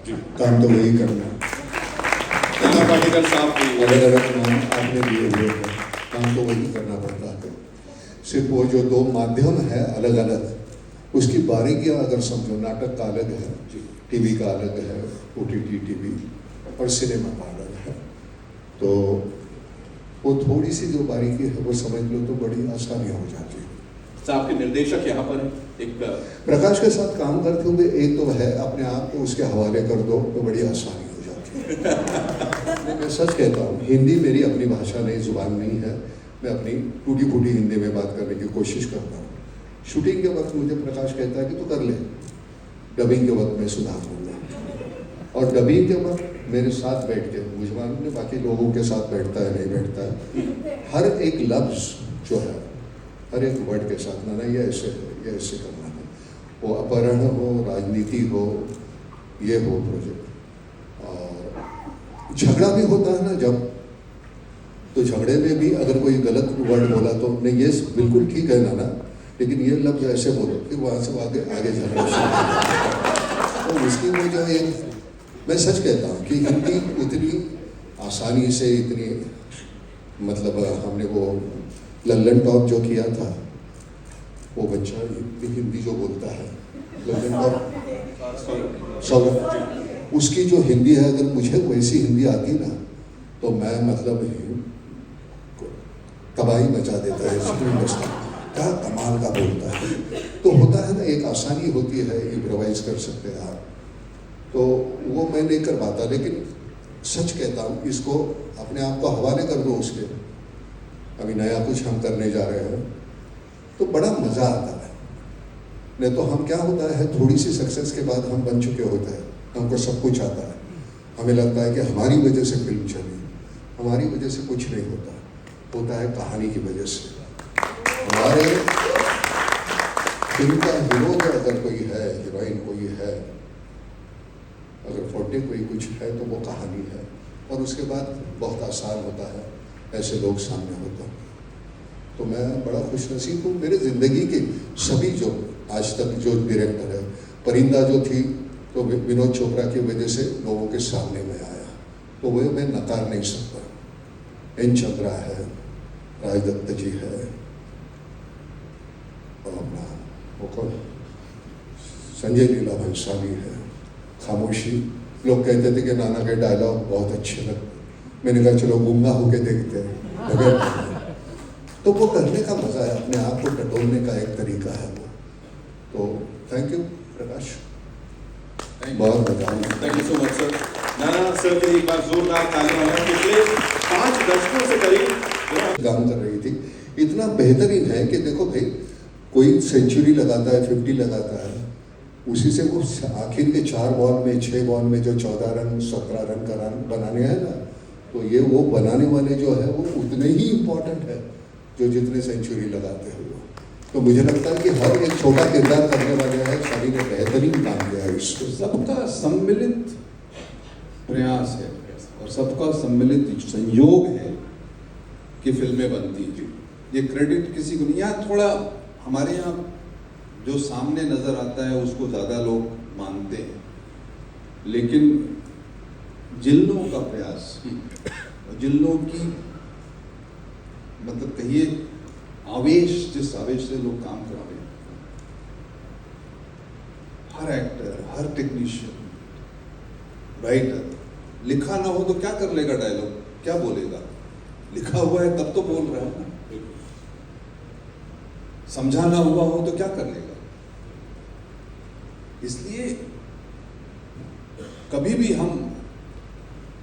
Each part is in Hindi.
काम तो वही करना है। पाटेकर साहब भी अलग अलग नाम आपने दिए हुए हैं, काम तो वही करना पड़ता है। सिर्फ वो जो दो माध्यम है अलग अलग, उसकी बारीकियाँ अगर समझो, नाटक का अलग है, टीवी का अलग है, OTT टीवी, और सिनेमा का अलग है, तो वो थोड़ी सी जो बारीकी है वो समझ लो तो बड़ी आसानी हो जाती है। साहब के निर्देशक यहाँ पर एक प्रकाश के साथ काम करते हुए एक तो है, अपने आप को उसके हवाले कर दो तो बड़ी आसानी हो जाती है। मैं सच कहता हूँ, हिंदी मेरी अपनी भाषा नहीं, जुबान नहीं है, मैं अपनी टूटी फूटी हिंदी में बात करने की कोशिश करता हूँ। शूटिंग के वक्त मुझे प्रकाश कहता है कि तू कर ले, डबिंग के वक्त मैं सुधार दूंगा, और डबिंग के वक्त मेरे साथ बैठ के, मुझे मालूम नहीं बाकी लोगों के साथ बैठता है नहीं बैठता है, हर एक लफ्ज़ जो है, हर एक वर्ड के साथ, ना ये ऐसे है, ये ऐसे करना है, वो अपहरण हो, राजनीति हो, ये हो प्रोजेक्ट। और झगड़ा भी होता है ना जब, तो झगड़े में भी अगर कोई गलत वर्ड बोला तो नहीं, ये बिल्कुल ठीक है ना, लेकिन ये लफ्ज़ ऐसे बोलो, फिर वहाँ से आगे झगड़ा शुरू। तो उसकी वो जो एक, मैं सच कहता हूँ कि हिंदी इतनी आसानी से, इतनी मतलब हमने वो लल्लन टॉप जो किया था, वो बच्चा हिंदी जो बोलता है लल्लन टॉप सौरभ, उसकी जो हिंदी है, अगर मुझे वैसी हिंदी आती ना तो मैं मतलब तबाही मचा देता है। क्या कमाल का बोलता है। तो होता है ना, एक आसानी होती है, इम्प्रोवाइज कर सकते हैं आप, तो वो मैं नहीं कर पाता, लेकिन सच कहता हूँ, इसको अपने आप को हवाले कर दो उसके, अभी नया कुछ हम करने जा रहे हैं तो बड़ा मज़ा आता है। नहीं तो हम क्या होता है, थोड़ी सी सक्सेस के बाद हम बन चुके होते हैं, हमको सब कुछ आता है, हमें लगता है कि हमारी वजह से फिल्म चली, हमारी वजह से कुछ नहीं होता, होता है कहानी की वजह से। हमारे फिल्म का हीरो अगर कोई है, हीरोइन कोई है, अगर फोटे कोई कुछ है तो वो कहानी है, और उसके बाद बहुत आसान होता है ऐसे लोग सामने होते हैं। तो मैं बड़ा खुशनसीब हूँ, मेरे ज़िंदगी के सभी जो आज तक जो डायरेक्टर है, परिंदा जो थी तो विनोद चोपड़ा की वजह से लोगों के सामने में आया, तो वह मैं नकार नहीं सकता। एन चंद्रा है, राजदत्त जी है, और अपना वो कौन, संजय लीला भंसाली है, खामोशी। लोग कहते थे कि नाना के डायलॉग बहुत अच्छे लगते, मैंने कहा चलो गूंगा होके देखते हैं। तो वो करने का मज़ा है, अपने आप को टटोलने का एक तरीका है वो। तो थैंक यू प्रकाश, बहुत मजा आया। Thank you so much sir. Nana sir के एक बार जोरदार तालियां हैं। पिछले 5 दशकों से करीब काम कर रही थी, इतना बेहतरीन है कि देखो भाई, कोई सेंचुरी लगाता है, 50 लगाता है, उसी से वो आखिर के 4 बॉल में, 6 बॉल में जो 14 रन 17 रन का रन बनाने हैं ना, तो ये वो बनाने वाले जो है वो उतने ही इम्पोर्टेंट है जो जितने सेंचुरी लगाते हैं वो। तो मुझे लगता है कि हर एक छोटा किरदार करने वाले हैं, सभी ने बेहतरीन काम किया है। इसको सबका सम्मिलित प्रयास है और सबका सम्मिलित संयोग है कि फिल्में बनती हैं। ये क्रेडिट किसी को नहीं, यहाँ थोड़ा हमारे यहाँ जो सामने नज़र आता है उसको ज़्यादा लोग मानते हैं, लेकिन जिन लोगों का प्रयास, जिन लोगों की मतलब कहिए आवेश, जिस आवेश से लोग काम कर रहे हैं, हर एक्टर, हर टेक्नीशियन, राइटर, लिखा ना हो तो क्या कर लेगा डायलॉग, क्या बोलेगा, लिखा हुआ है तब तो बोल रहा है ना, समझाना हुआ हो तो क्या कर लेगा। इसलिए कभी भी हम,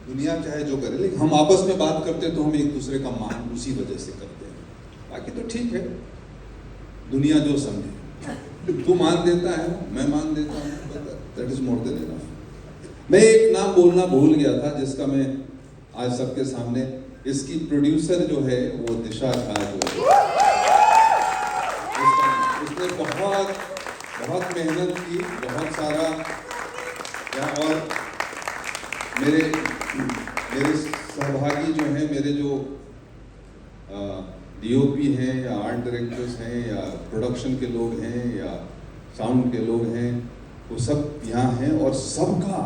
दुनिया चाहे जो करे, लेकिन हम आपस में बात करते हैं तो हम एक दूसरे का मान उसी वजह से करते हैं। बाकी तो ठीक है, दुनिया जो समझे, तू मान देता है, मैं मान देता हूँ, that is more than enough. मैं एक नाम बोलना भूल गया था जिसका मैं आज सबके सामने, इसकी प्रोड्यूसर जो है वो दिशा झा जो है, उसने बहुत बहुत मेहनत की, बहुत सारा, और मेरे सहभागी जो हैं, मेरे जो DOP हैं या आर्ट डायरेक्टर्स हैं या प्रोडक्शन के लोग हैं या साउंड के लोग हैं, वो सब यहाँ हैं, और सबका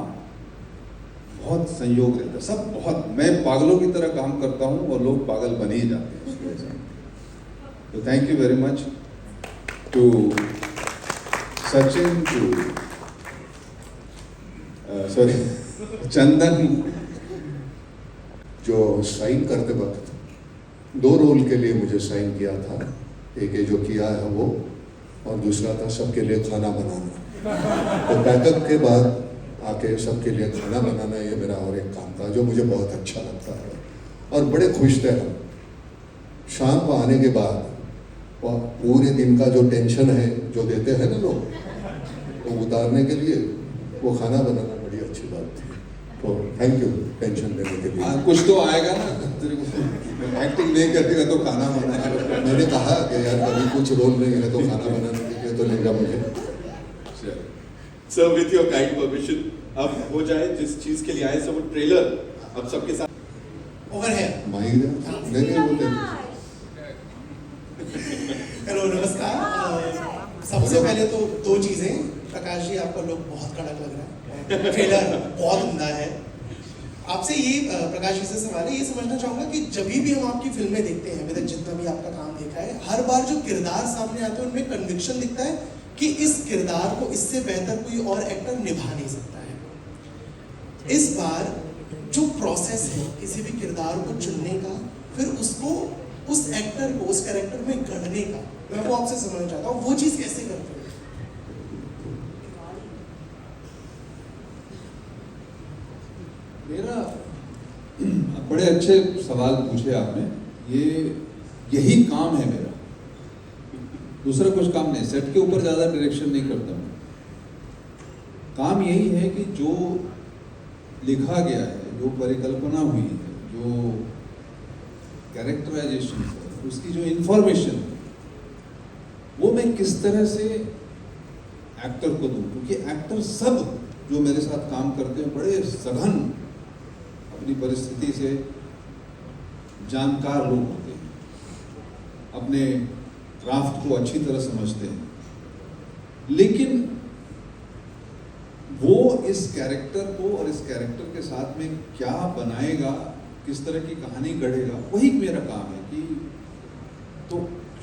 बहुत संयोग रहता है, सब बहुत, मैं पागलों की तरह काम करता हूँ और लोग पागल बन ही जाते हैं उसकी वजह से। तो thank you very much to Sachin, to sorry Chandan. जो साइन करते वक्त 2 रोल के लिए मुझे साइन किया था, एक ये जो किया है वो, और दूसरा था सबके लिए खाना बनाना। तो बैकअप के बाद आके सबके लिए खाना बनाना, ये मेरा और एक काम था जो मुझे बहुत अच्छा लगता है। और बड़े खुश थे हम शाम को आने के बाद, और पूरे दिन का जो टेंशन है जो देते हैं ना लोग, वो उतारने के लिए वो खाना बनाना बड़ी अच्छी बात थी। तो थैंक यू टेंशन लेने के लिए। कुछ तो आएगा ना, तेरे को एक्टिंग नहीं करेगा तो खाना बनाएगा। मैंने कहा कि यार कभी कुछ रोल नहीं है तो खाना बनाने के लिए तो लेगा मुझे। Sir with your kind permission, अब हो जाए जिस चीज के लिए आए सो वो ट्रेलर अब सबके साथ ओवर है। माइक नहीं बोलते। हेलो नमस्कार। सबसे पहले तो 2 चीजें, प्रकाश जी आपका लुक बहुत कड़क लग रहा है, ट्रेलर बहुत उम्दा है। आपसे ये प्रकाश जी से सवाल है, ये समझना चाहूंगा कि जब भी हम आपकी फिल्में देखते हैं, अभी तक जितना भी आपका काम देखा है, हर बार जो किरदार सामने आते हैं उनमें कन्विक्शन दिखता है कि इस किरदार को इससे बेहतर कोई और एक्टर निभा नहीं सकता है। इस बार जो प्रोसेस है किसी भी किरदार को चुनने का, फिर उसको उस एक्टर को उस कैरेक्टर में गढ़ने का, मैं वो आपसे समझना चाहता हूँ, वो चीज कैसे करते हैं? मेरा बड़े अच्छे सवाल पूछे आपने। यही काम है मेरा, दूसरा कुछ काम नहीं। सेट के ऊपर ज़्यादा डायरेक्शन नहीं करता मैं। काम यही है कि जो लिखा गया है, जो परिकल्पना हुई है, जो कैरेक्टराइजेशन है, उसकी जो इंफॉर्मेशन है, वो मैं किस तरह से एक्टर को दूँ। क्योंकि एक्टर सब जो मेरे साथ काम करते हैं बड़े सघन, अपनी परिस्थिति से जानकार लोग होते हैं, अपने क्राफ्ट को अच्छी तरह समझते हैं, लेकिन वो इस कैरेक्टर को और इस कैरेक्टर के साथ में क्या बनाएगा, किस तरह की कहानी गढ़ेगा, वही मेरा काम है। कि तो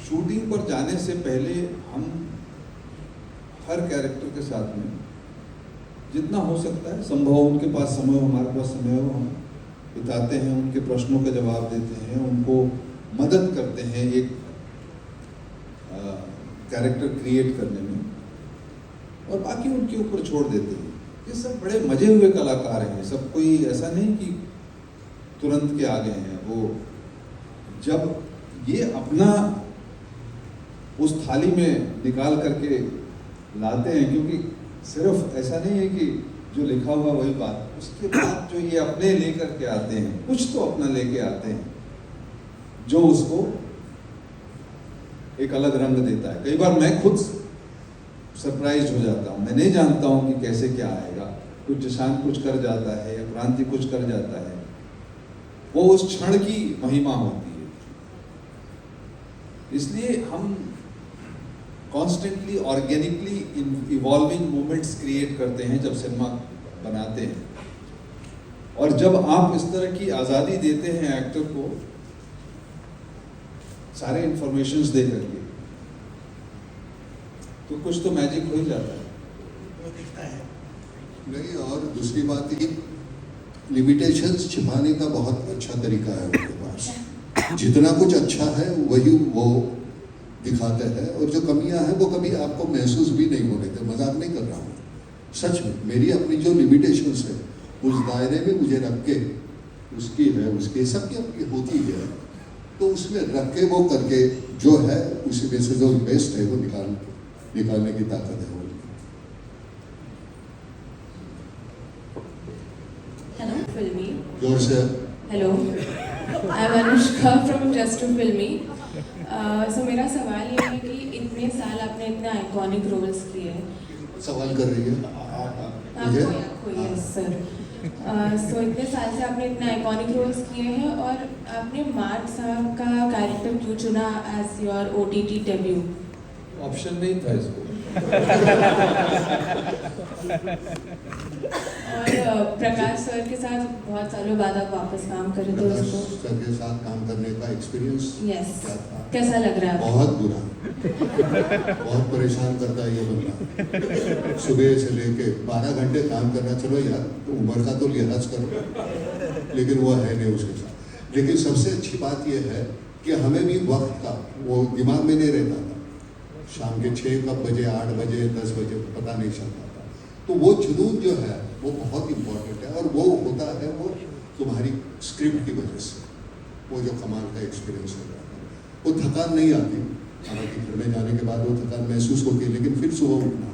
शूटिंग पर जाने से पहले हम हर कैरेक्टर के साथ में जितना हो सकता है संभव, उनके पास समय हो, हमारे पास समय हो, हम बिताते हैं, उनके प्रश्नों का जवाब देते हैं, उनको मदद करते हैं एक कैरेक्टर क्रिएट करने में, और बाकी उनके ऊपर छोड़ देते हैं। ये सब बड़े मजे हुए कलाकार हैं, सब कोई ऐसा नहीं कि तुरंत के आ गए हैं। वो जब ये अपना उस थाली में निकाल करके लाते हैं, क्योंकि सिर्फ ऐसा नहीं है कि जो लिखा हुआ वही बात, उसके बाद जो ये अपने लेकर के आते हैं, कुछ तो अपना लेके आते हैं जो उसको एक अलग रंग देता है। कई बार मैं खुद सरप्राइज हो जाता हूँ, मैं नहीं जानता हूँ कि कैसे क्या आएगा। कुछ जशांत कुछ कर जाता है या क्रांति कुछ कर जाता है, वो उस क्षण की महिमा होती है। इसलिए हम constantly organically evolving moments create करते हैं जब सिनेमा बनाते हैं। और जब आप इस तरह की आज़ादी देते हैं एक्टर को सारे इंफॉर्मेशंस दे करके, तो कुछ तो मैजिक हो ही जाता है। वो दिखता है नहीं, और दूसरी बात ये लिमिटेशंस छिपाने का बहुत अच्छा तरीका है उनके पास। जितना कुछ अच्छा है वही वो दिखाते हैं, और जो कमियां हैं वो कभी आपको महसूस भी नहीं होने देते। मजाक नहीं कर रहा हूँ, सच में। मेरी अपनी जो लिमिटेशंस है उस दायरे में मुझे रख के, उसकी है, उसकी सबकी अपनी होती है, तो उसमें रख के वो करके जो है उसी में से जो बेस्ट है वो निकालने की ताकत है। Hello, Filmy. जोर से Hello, I'm Anushka from Just to Filmy. So मेरा सवाल ये है कि इतने साल आपने इतने आइकॉनिक रोल्स किए, सवाल कर रही है मुझे? आपको यस सर। सो इतने साल से आपने इतने आइकॉनिक रोल्स किए हैं, और आपने मार्ट साहब का कैरेक्टर क्यों चुना as your OTT debut? Option नहीं था इसको। और प्रकाश सर के साथ बहुत सालों बाद आप वापस काम कर रहे थे प्रकाश उसको सर के साथ काम करने का एक्सपीरियंस यस क्या था? कैसा लग रहा है आपको? बहुत बुरा, बहुत परेशान करता है ये बंदा। सुबह से लेके 12 घंटे काम करना, चलो यार तो उम्र का तो लिहाज करो, लेकिन वो है नहीं उसके साथ। लेकिन सबसे अच्छी बात ये है कि हमें भी वक्त का वो दिमाग में नहीं रहता था। शाम के 6 कब बजे, 8 बजे, 10 बजे पता नहीं चलता था। तो वो जुनून जो है वो बहुत इम्पोर्टेंट है, और वो होता है वो तुम्हारी स्क्रिप्ट की वजह से। वो जो कमाल का एक्सपीरियंस हो जाता है, वो थकान नहीं आती। हालांकि फिर में जाने के बाद वो थकान महसूस होती है, लेकिन फिर सुबह उठना।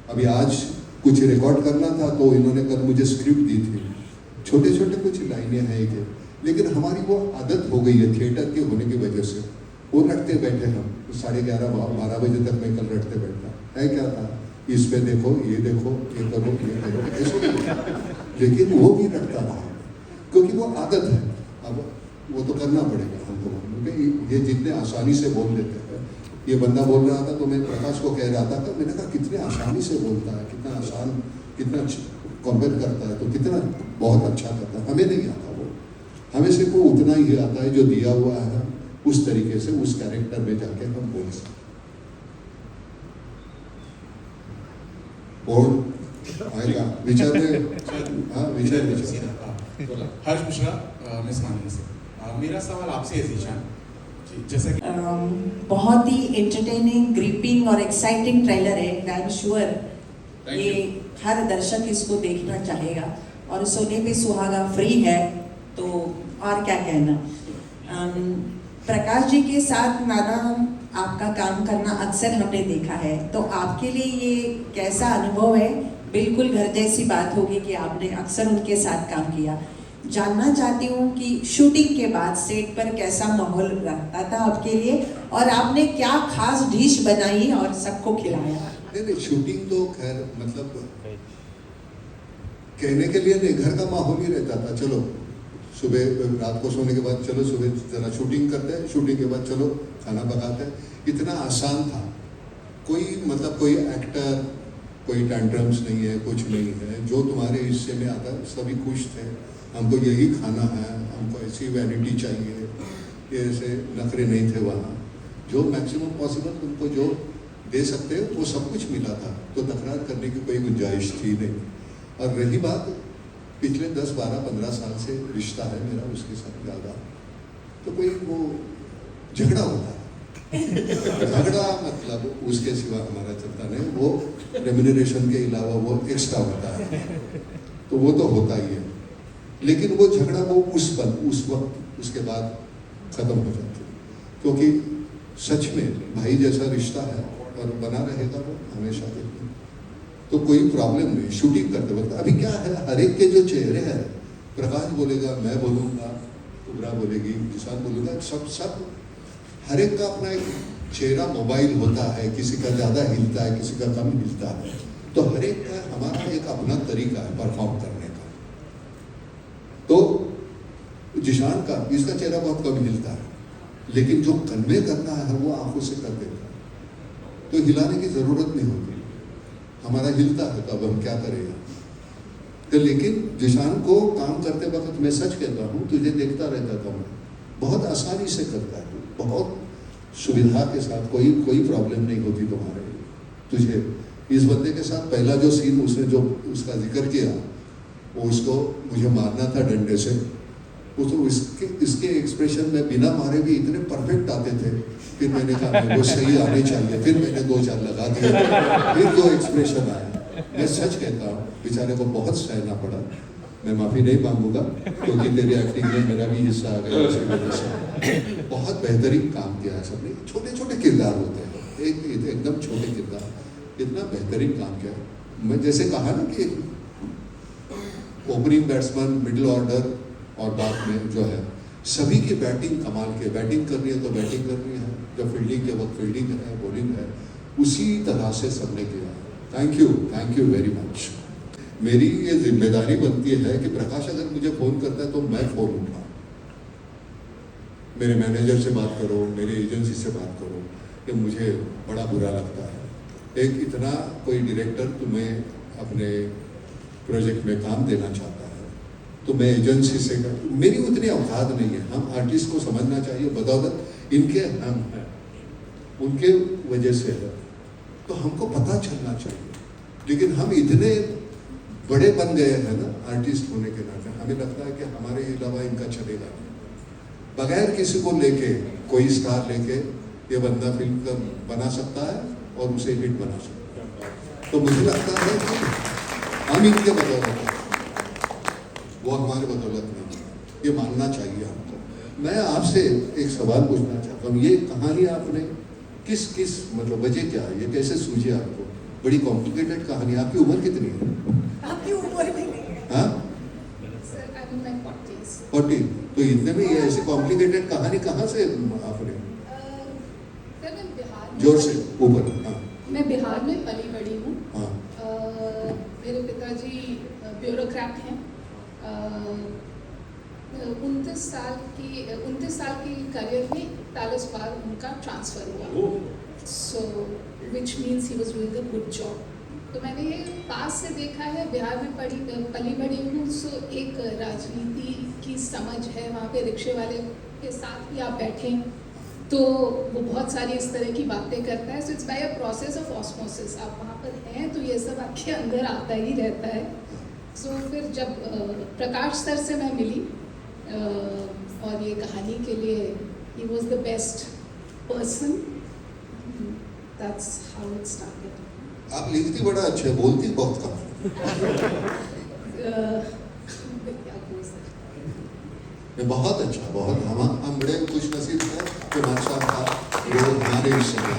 अभी आज कुछ रिकॉर्ड करना था तो इन्होंने कल मुझे स्क्रिप्ट दी थी, छोटे छोटे कुछ लाइनें हैं कि, लेकिन हमारी वो आदत हो गई है थिएटर के होने की वजह से। वो रटते बैठे हम 11:30 12 बजे तक मैं कल रटते बैठा है। क्या था, इस पे देखो, ये करो, ये करो, ऐसे नहीं। लेकिन वो भी रटता रहा, क्योंकि वो आदत है। अब वो तो करना पड़ेगा हमको, क्योंकि ये जितने आसानी से बोल लेते हैं। ये बंदा बोल रहा था तो मैं प्रकाश को कह रहा था कि मैंने कहा कितने आसानी से बोलता है, कितना आसान, कितना कॉम्पेयर करता है, तो कितना बहुत अच्छा करता है। हमें नहीं आता वो, हमें सिर्फ वो उतना ही आता है जो दिया हुआ है, उस तरीके से उस कैरेक्टर में जाके हम बोल सकते। और आएगा विचार में, हाँ विचार हर्ष मिश्रा, मिस माननी से। मेरा सवाल आपसे है जीशान जी, जैसा कि बहुत ही एंटरटेनिंग, ग्रिपिंग और एक्साइटिंग ट्रेलर है। आई एम श्योर ये हर दर्शक इसको देखना चाहेगा, और सोने पे सुहागा फ्री है, तो और क्या कहना। प्रकाश जी के साथ नाना आपका काम करना अक्सर हमने देखा है, तो आपके लिए ये कैसा अनुभव है? बिल्कुल घर जैसी बात होगी कि आपने अक्सर उनके साथ काम किया। जानना चाहती हूँ कि शूटिंग के बाद सेट पर कैसा माहौल रहता था आपके लिए, और आपने क्या खास डिश बनाई और सबको खिलाया? नहीं, शूटिंग तो खैर मतलब कहने के लिए नहीं, घर का माहौल ही रहता था। चलो सुबह रात को सोने के बाद चलो सुबह जरा शूटिंग करते हैं, शूटिंग के बाद चलो खाना पकाते हैं। इतना आसान था। कोई मतलब कोई एक्टर, कोई टैंट्रम्स नहीं है, कुछ नहीं है। जो तुम्हारे हिस्से में आता है सभी खुश थे, हमको यही खाना है, हमको ऐसी वैनिटी चाहिए, ये ऐसे नखरे नहीं थे वहाँ। जो मैक्सिमम पॉसिबल तुमको जो दे सकते हो वो सब कुछ मिला था, तो तकरार करने की कोई गुंजाइश थी नहीं। और रही बात पिछले 10, 12, 15 साल से रिश्ता है मेरा उसके साथ ज़्यादा, तो कोई वो झगड़ा होता है। झगड़ा मतलब उसके सिवा हमारा चलता नहीं, वो रेम्यूनरेशन के अलावा वो एक्स्ट्रा होता है, तो वो तो होता ही है। लेकिन वो झगड़ा वो उस वक्त उसके बाद खत्म हो जाती है, क्योंकि सच में भाई जैसा रिश्ता है और बना रहेगा वो हमेशा के लिए। तो कोई प्रॉब्लम नहीं शूटिंग करते वक्त। अभी क्या है, हर एक के जो चेहरे हैं, प्रकाश बोलेगा, मैं बोलूँगा, उबरा बोलेगी, किसान बोलूँगा, सब हर एक का अपना एक चेहरा मोबाइल होता है, किसी का ज़्यादा हिलता है, किसी का कम हिलता है। तो हर एक का हमारा एक अपना तरीका है परफॉर्म करने का। तो जिशान का, इसका चेहरा बहुत कम हिलता है, लेकिन जो कन्वे करना है वो आंखों से कर देता है, तो हिलाने की ज़रूरत नहीं होती। हमारा हिलता है तो अब हम क्या करेंगे। तो लेकिन जिशान को काम करते वक्त मैं सच कहता हूँ, तुझे देखता रहता था मैं, बहुत आसानी से करता है, बहुत सुविधा के साथ, कोई प्रॉब्लम नहीं होती तुम्हारे तुझे। इस बंदे के साथ पहला जो सीन उसने जो उसका जिक्र किया, वो उसको मुझे मारना था डंडे से, वो तो इसके एक्सप्रेशन में बिना मारे भी इतने परफेक्ट आते थे। फिर मैंने कहा वो सही आने चाहिए, फिर मैंने 2-4 लगा दिए, फिर जो एक्सप्रेशन आया। मैं सच कहता हूँ बेचारे को बहुत सहना पड़ा। मैं माफ़ी नहीं मांगूंगा क्योंकि तेरी एक्टिंग में मेरा भी हिस्सा आ गया उसकी वजह से। बहुत बेहतरीन काम किया है सबने। छोटे छोटे किरदार होते हैं, एकदम छोटे किरदार, इतना बेहतरीन काम किया। मैं जैसे कहा ना कि ओपनिंग बैट्समैन, मिडिल ऑर्डर और बाद में जो है सभी की बैटिंग कमाल के। बैटिंग करनी है तो बैटिंग करनी है, जब फील्डिंग के वक्त फील्डिंग है, बॉलिंग है, उसी तरह से सबने किया। Thank you very much. मेरी ये जिम्मेदारी बनती है कि प्रकाश अगर मुझे फ़ोन करता है तो मैं फ़ोन उठाऊँ, मेरे मैनेजर से बात करो, मेरी एजेंसी से बात करो, कि मुझे बड़ा बुरा लगता है। एक इतना कोई डायरेक्टर तुम्हें अपने प्रोजेक्ट में काम देना चाहता है तो मैं एजेंसी से मेरी उतनी औकात नहीं है। हम आर्टिस्ट को समझना चाहिए बदौलत इनके हम हैं, उनके वजह से है, तो हमको पता चलना चाहिए। लेकिन हम इतने बड़े बन गए हैं ना आर्टिस्ट होने के नाते, हमें लगता है कि हमारे अलावा इनका चलेगा नहीं। बगैर किसी को लेके, कोई स्टार लेके ये बंदा फिल्म का बना सकता है और उसे हिट बना सकता है। तो मुझे लगता है कि हम इनके बदौलत हैं, वो हमारे बदौलत नहीं है, ये मानना चाहिए हमको। मैं आपसे एक सवाल पूछना चाहता हूँ, ये कहानी आपने किस किस मतलब वजह क्या है, ये कैसे सूझी आपको? बड़ी कॉम्प्लिकेटेड कहानी। आपकी उम्र कितनी है? आपकी उम्र भी नहीं है। हाँ, Sir, I'm in my 40s. 40। तो इतने में ये ऐसी कॉम्प्लिकेटेड कहानी कहाँ से आपने? सर मैं बिहार में जोर से ऊपर। हाँ मैं बिहार में पली बड़ी हूँ। हाँ मेरे पिताजी ब्यूरोक्रेट हैं। 29 साल की करियर में 41 बार उनका ट्रांसफ़र हुआ। So which means he was doing a good job. तो मैंने ये पास से देखा है, बिहार में पली बड़ी हूँ, सो एक राजनीति की समझ है। वहाँ पे रिक्शे वाले के साथ भी आप बैठें तो वो बहुत सारी इस तरह की बातें करता है। So it's by a process of osmosis. आप वहाँ पर हैं तो ये सब आपके अंदर आता ही रहता है। सो फिर जब प्रकाश सर से मैं मिली और ये कहानी के लिए he was the best person, that's how it started. आप लिखती बड़ा अच्छा है, बोलती बहुत कम है। क्या बोल सकते हैं। ये बहुत अच्छा, बहुत हम बड़े खुश नसीब हैं कि माशा अल्लाह वो हमारे विषय में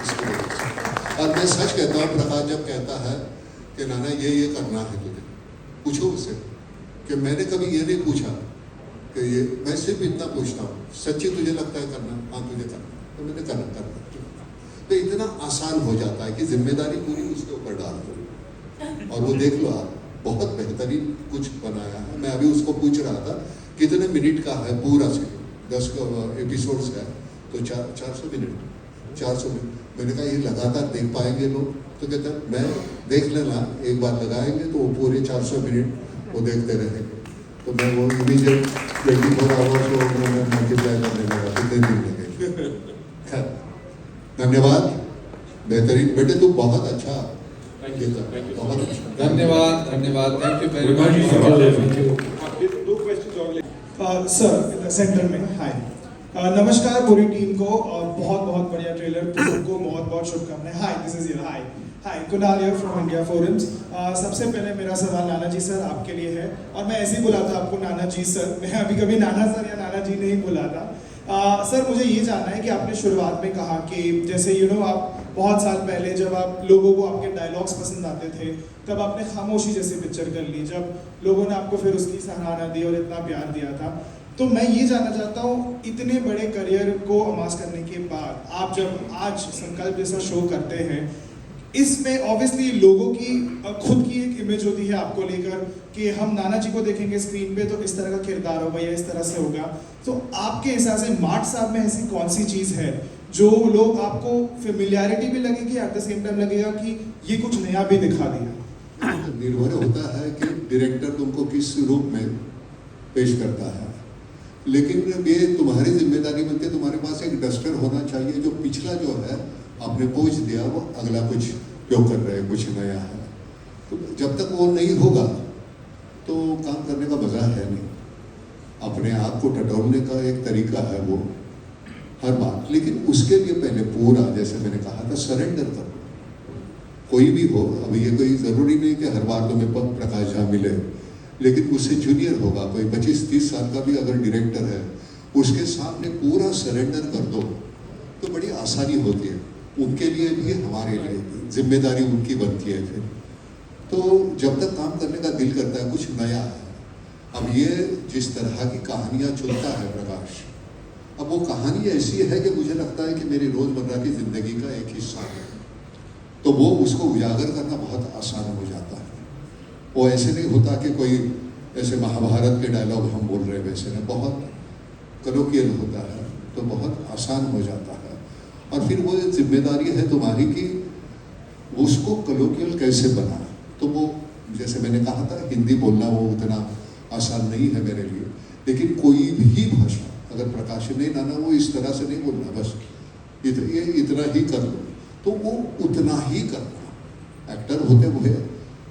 इसकी वजह से। और मैं सच कहता हूँ, प्रकाश जब कहता है कि नाना ये करना है तुझे, पूछो उससे कि मैंने कभी ये नहीं पूछा कि ये, मैं सिर्फ इतना पूछता हूँ सच्ची तुझे लगता है करना? हाँ तुझे करना, तो मैंने करना। तो इतना आसान हो जाता है कि जिम्मेदारी पूरी उसके ऊपर डाल दो और वो देख लो आप बहुत बेहतरीन कुछ बनाया है। मैं अभी उसको पूछ रहा था कितने मिनट का है पूरा से, 10 एपिसोड्स है तो 400 मिनट 400 मिनट। मैंने कहा ये लगातार देख पाएंगे लोग? तो कहता मैं देख लेना, एक बार लगाएंगे तो वो पूरे 400 मिनट वो देखते रहेंगे। तो मैं वो इमीडिएट 24 आवर्स को मैं मल्टीप्लाई करने लगा, कितने दिन लगे। धन्यवाद, बेहतरीन बेटे, तू बहुत अच्छा लिखा, बहुत अच्छा। धन्यवाद, धन्यवाद, थैंक यू वेरी मच। दो क्वेश्चन और ले। सर सेंटर में हाय, नमस्कार पूरी टीम को और बहुत बहुत बढ़िया ट्रेलर, तो सबको बहुत बहुत शुभकामनाएं। Hi, this is here. Hi Kunal here from India forums. सबसे पहले मेरा सवाल नाना जी सर आपके लिए है, और मैं ऐसे ही बुलाता आपको नाना जी सर, मैं अभी कभी नाना सर या नाना जी नहीं बुलाता। सर मुझे ये जानना है कि आपने शुरुआत में कहा कि जैसे आप बहुत साल पहले जब आप लोगों को आपके डायलॉग्स पसंद आते थे तब आपने खामोशी जैसी पिक्चर कर ली, जब लोगों ने आपको फिर उसकी सराहना दी और इतना प्यार दिया था। तो मैं ये जानना चाहता हूँ, इतने बड़े करियर को अमास करने के बाद आप जब आज संकल्प जैसा शो करते हैं, इसमें ऑब्वियसली लोगों की खुद की एक इमेज होती है आपको लेकर कि हम नाना जी को देखेंगे स्क्रीन पे तो इस तरह का किरदार होगा या इस तरह से होगा। तो आपके हिसाब से मार्ट साहब में ऐसी कौन सी चीज़ है जो लोग आपको फेमिलियरिटी भी लगेगी, एट द सेम टाइम लगेगा कि ये कुछ नया भी दिखा दिया? निर्भर होता है कि डायरेक्टर तुमको किस रूप में पेश करता है, लेकिन ये तुम्हारी जिम्मेदारी बनती है, तुम्हारे पास एक डस्टर होना चाहिए जो पिछला जो है आपने पोंछ दिया, वो अगला कुछ जो कर रहे हैं कुछ नया है। तो जब तक वो नहीं होगा तो काम करने का मजा है नहीं। अपने आप को टटोलने का एक तरीका है वो हर बार, लेकिन उसके लिए पहले पूरा, जैसे मैंने कहा था, सरेंडर करो। कोई भी हो, अभी ये कोई ज़रूरी नहीं कि हर बार तुम्हें प्रकाश झा मिले, लेकिन उससे जूनियर होगा कोई 25-30 साल का भी अगर डायरेक्टर है, उसके सामने पूरा सरेंडर कर दो तो बड़ी आसानी होती है। उनके लिए भी हमारे लिए भी जिम्मेदारी उनकी बनती है फिर। तो जब तक काम करने का दिल करता है कुछ नया है। अब ये जिस तरह की कहानियाँ चुनता है प्रकाश, अब वो कहानी ऐसी है कि मुझे लगता है कि मेरी रोज़मर्रा की ज़िंदगी का एक हिस्सा है, तो वो उसको उजागर करना बहुत आसान हो जाता है। वो ऐसे नहीं होता कि कोई ऐसे महाभारत के डायलॉग हम बोल रहे हैं वैसे नहीं, बहुत कलोकियल होता है तो बहुत आसान हो जाता है। और फिर वो जिम्मेदारी है तुम्हारी कि उसको कलोकियल कैसे बनाए। तो वो जैसे मैंने कहा था हिंदी बोलना वो उतना आसान नहीं है मेरे लिए, लेकिन कोई भी भाषा अगर प्रकाश ने नाना वो इस तरह से नहीं बोलना बस ये इतना ही कर लो, तो वो उतना ही करना। एक्टर होते हुए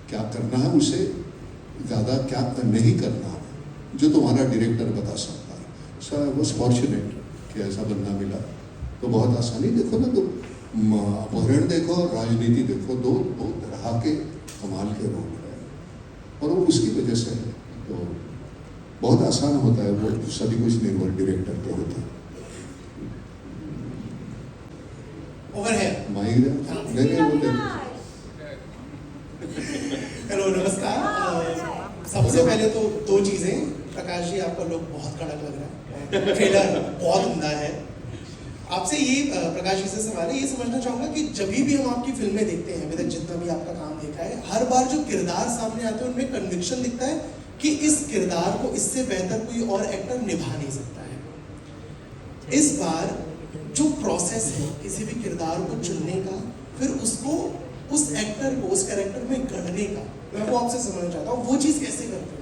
क्या करना है उसे ज़्यादा क्या नहीं करना है, जो तुम्हारा डायरेक्टर बता सकता है। सो आई वॉज फॉर्चुनेट कि ऐसा बनना मिला। तो बहुत आसानी देखो ना, तो अपहरण देखो और राजनीति देखो, दो तरह के कमाल के रोल है और वो उसकी वजह से है। तो बहुत आसान होता है, वो सभी कुछ निर्भर डायरेक्टर पे होता है। ओवर है। माइक नहीं बोलते। हेलो नमस्कार। सबसे पहले तो दो चीजें, प्रकाश जी आपका लुक बहुत कड़क लग रहा है, ट्रेलर बहुत उम्दा है। आपसे ये प्रकाश जी से सवाल है, ये समझना चाहूंगा कि जब भी हम आपकी फिल्में देखते हैं, अभी तक जितना भी आपका काम देखा है, हर बार जो किरदार सामने आते हैं उनमें कन्विक्शन दिखता है कि इस किरदार को इससे बेहतर कोई और एक्टर निभा नहीं सकता है। इस बार जो प्रोसेस है किसी भी किरदार को चुनने का, फिर उसको उस एक्टर को उस कैरेक्टर में गढ़ने का, मैं वो आपसे समझना चाहता हूँ, वो चीज कैसे करते हैं?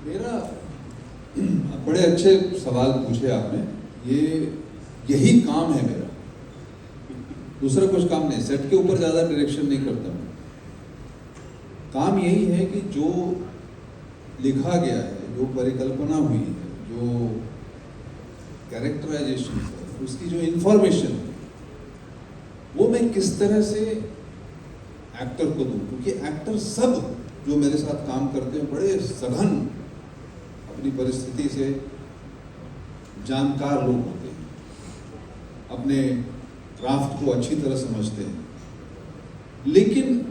मेरा बड़े अच्छे सवाल पूछे आपने। यही काम है मेरा, दूसरा कुछ काम नहीं। सेट के ऊपर ज़्यादा डायरेक्शन नहीं करता मैं। काम यही है कि जो लिखा गया है, जो परिकल्पना हुई है, जो कैरेक्टराइजेशन है, उसकी जो इंफॉर्मेशन है, वो मैं किस तरह से एक्टर को दूँ। क्योंकि एक्टर सब जो मेरे साथ काम करते हैं बड़े सघन अपनी परिस्थिति से जानकार लोग होते हैं, अपने क्राफ्ट को अच्छी तरह समझते हैं, लेकिन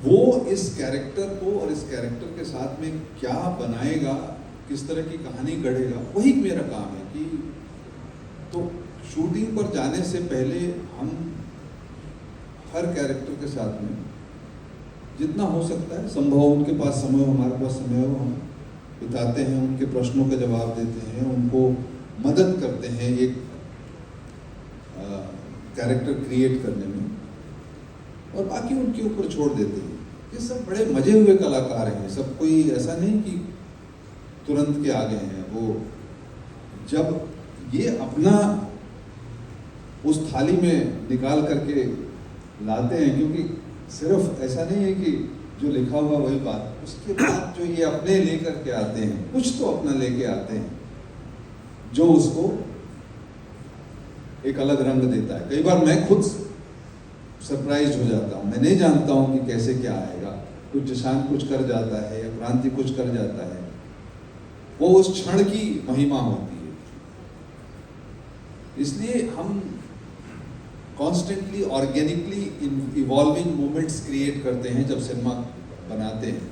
वो इस कैरेक्टर को और इस कैरेक्टर के साथ में क्या बनाएगा, किस तरह की कहानी गढ़ेगा, वही मेरा काम है। कि तो शूटिंग पर जाने से पहले हम हर कैरेक्टर के साथ में जितना हो सकता है संभव, उनके पास समय हो, हमारे पास समय हो, हम बिताते हैं, उनके प्रश्नों का जवाब देते हैं, उनको मदद करते हैं एक कैरेक्टर क्रिएट करने में, और बाकी उनके ऊपर छोड़ देते हैं। ये सब बड़े मजे हुए कलाकार हैं, सब कोई ऐसा नहीं कि तुरंत के आगे हैं। वो जब ये अपना उस थाली में निकाल करके लाते हैं, क्योंकि सिर्फ ऐसा नहीं है कि जो लिखा हुआ वही बात, उसके बाद जो ये अपने लेकर के आते हैं, कुछ तो अपना लेके आते हैं जो उसको एक अलग रंग देता है। कई बार मैं खुद सरप्राइज हो जाता हूँ, मैं नहीं जानता हूँ कि कैसे क्या आएगा। कुछ जशान कुछ कर जाता है या क्रांति कुछ कर जाता है, वो उस क्षण की महिमा होती है। इसलिए हम constantly organically evolving moments create करते हैं जब सिनेमा बनाते हैं।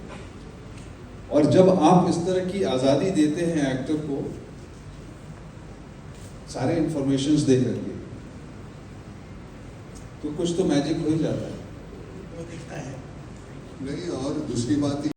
और जब आप इस तरह की आज़ादी देते हैं एक्टर को सारे इंफॉर्मेशंस दे करके, तो कुछ तो मैजिक हो ही जाता है। वो दिखता है। नहीं, और दूसरी बात